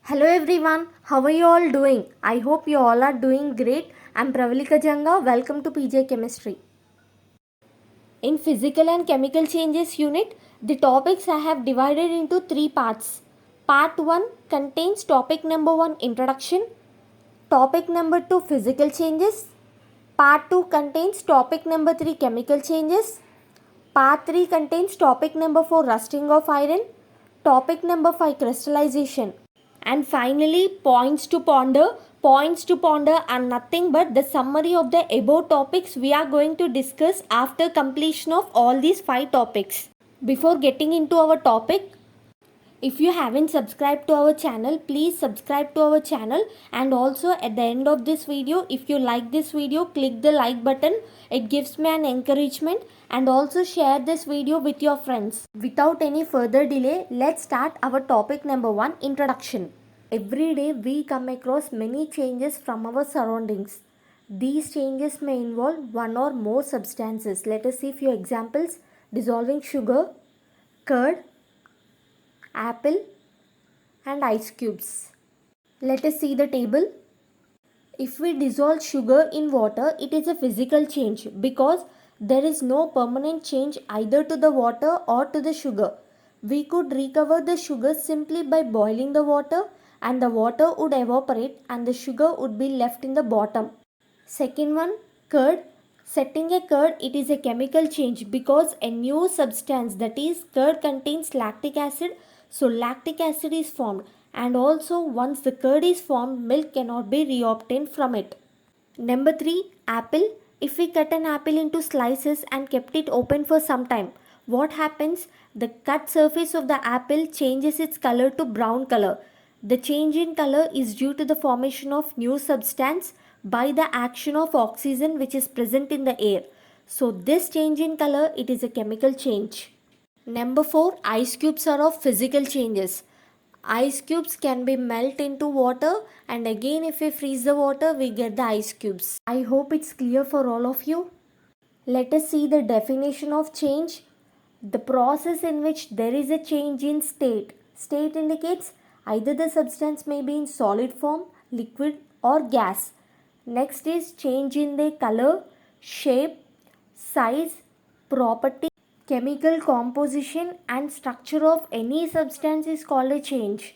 Hello everyone, how are you all doing? I hope you all are doing great. I'm Pravalika Janga. Welcome to PJ Chemistry. In physical and chemical changes unit, the topics I have divided into three parts. Part 1 contains topic number 1 introduction, topic number 2 physical changes, part 2 contains topic number 3 chemical changes, part 3 contains topic number 4 rusting of iron, topic number 5 crystallization. And finally, points to ponder. Points to ponder are nothing but the summary of the above topics we are going to discuss after completion of all these 5 topics. Before getting into our topic, if you haven't subscribed to our channel, please subscribe to our channel, and also at the end of this video, if you like this video, click the like button. It gives me an encouragement, and also share this video with your friends. Without any further delay, let's start our topic number 1, introduction. Every day we come across many changes from our surroundings. These changes may involve one or more substances. Let us see few examples. Dissolving sugar, curd, apple and ice cubes. Let us see the table. If we dissolve sugar in water, it is a physical change because there is no permanent change either to the water or to the sugar. We could recover the sugar simply by boiling the water, and the water would evaporate and the sugar would be left in the bottom. Second one, curd. Setting a curd, it is a chemical change because a new substance, that is curd, contains lactic acid. So lactic acid is formed, and also once the curd is formed, milk cannot be reobtained from it. Number 3, apple. If we cut an apple into slices and kept it open for some time, what happens? The cut surface of the apple changes its color to brown color. The change in color is due to the formation of new substance by the action of oxygen which is present in the air. So this change in color, it is a chemical change. Number 4, ice cubes are of physical changes. Ice cubes can be melt into water, and again if we freeze the water we get the ice cubes. I hope it's clear for all of you. Let us see the definition of change. The process in which there is a change in state. State indicates either the substance may be in solid form, liquid or gas. Next is change in the color, shape, size, property, chemical composition and structure of any substance is called a change.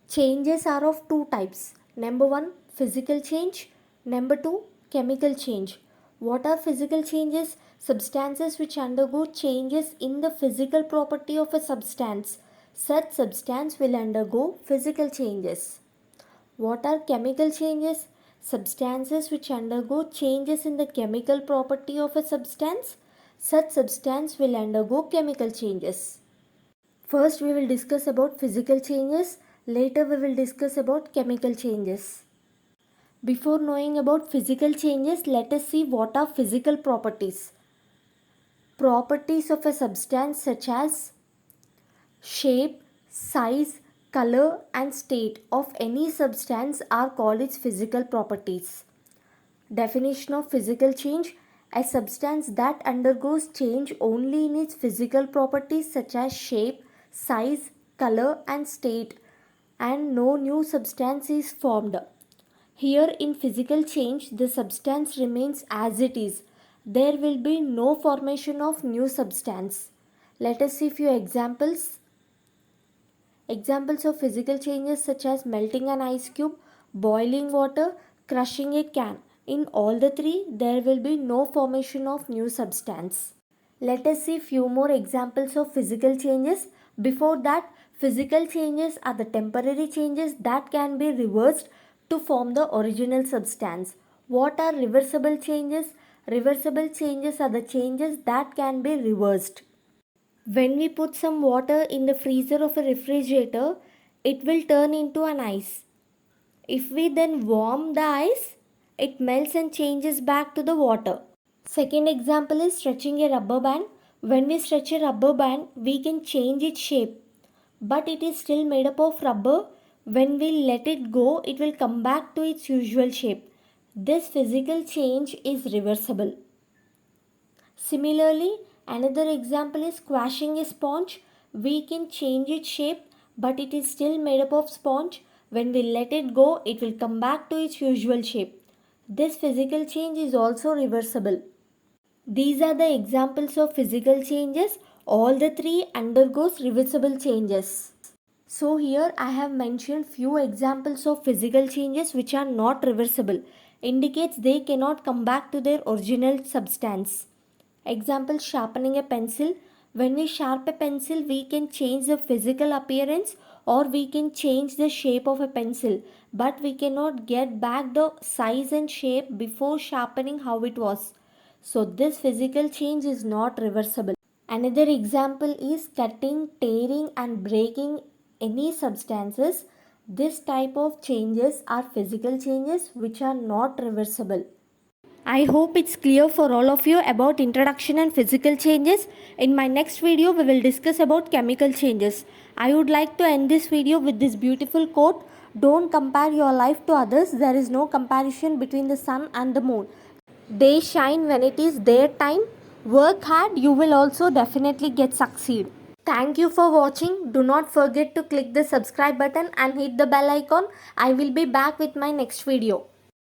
Changes are of two types. Number 1, physical change. Number 2, chemical change. What are physical changes? Substances which undergo changes in the physical property of a substance. Such substance will undergo physical changes. What are chemical changes? Substances which undergo changes in the chemical property of a substance. Such substance will undergo chemical changes. First we will discuss about physical changes. Later we will discuss about chemical changes. Before knowing about physical changes, let us see what are physical properties. Properties of a substance such as shape, size, color and state of any substance are called its physical properties. Definition of physical change: a substance that undergoes change only in its physical properties such as shape, size, color and state, and no new substance is formed. Here in physical change, the substance remains as it is. There will be no formation of new substance. Let us see few examples. Examples of physical changes such as melting an ice cube, boiling water, crushing a can. In all the three, there will be no formation of new substance. Let us see few more examples of physical changes. Before that, physical changes are the temporary changes that can be reversed to form the original substance. What are reversible changes? Reversible changes are the changes that can be reversed. When we put some water in the freezer of a refrigerator, it will turn into an ice. If we then warm the ice, it melts and changes back to the water. Second example is stretching a rubber band. When we stretch a rubber band, we can change its shape, but it is still made up of rubber. When we let it go, it will come back to its usual shape. This physical change is reversible. Similarly, another example is squashing a sponge. We can change its shape, but it is still made up of sponge. When we let it go, it will come back to its usual shape. This physical change is also reversible. These are the examples of physical changes. All the three undergoes reversible changes. So here I have mentioned few examples of physical changes which are not reversible, indicates they cannot come back to their original substance. Example, sharpening a pencil. When we sharpen a pencil, we can change the physical appearance or we can change the shape of a pencil, but we cannot get back the size and shape before sharpening how it was. So this physical change is not reversible. Another example is cutting, tearing and breaking any substances. This type of changes are physical changes which are not reversible. I hope it's clear for all of you about introduction and physical changes. In my next video, we will discuss about chemical changes. I would like to end this video with this beautiful quote. Don't compare your life to others. There is no comparison between the sun and the moon. They shine when it is their time. Work hard, you will also definitely get succeed. Thank you for watching. Do not forget to click the subscribe button and hit the bell icon. I will be back with my next video.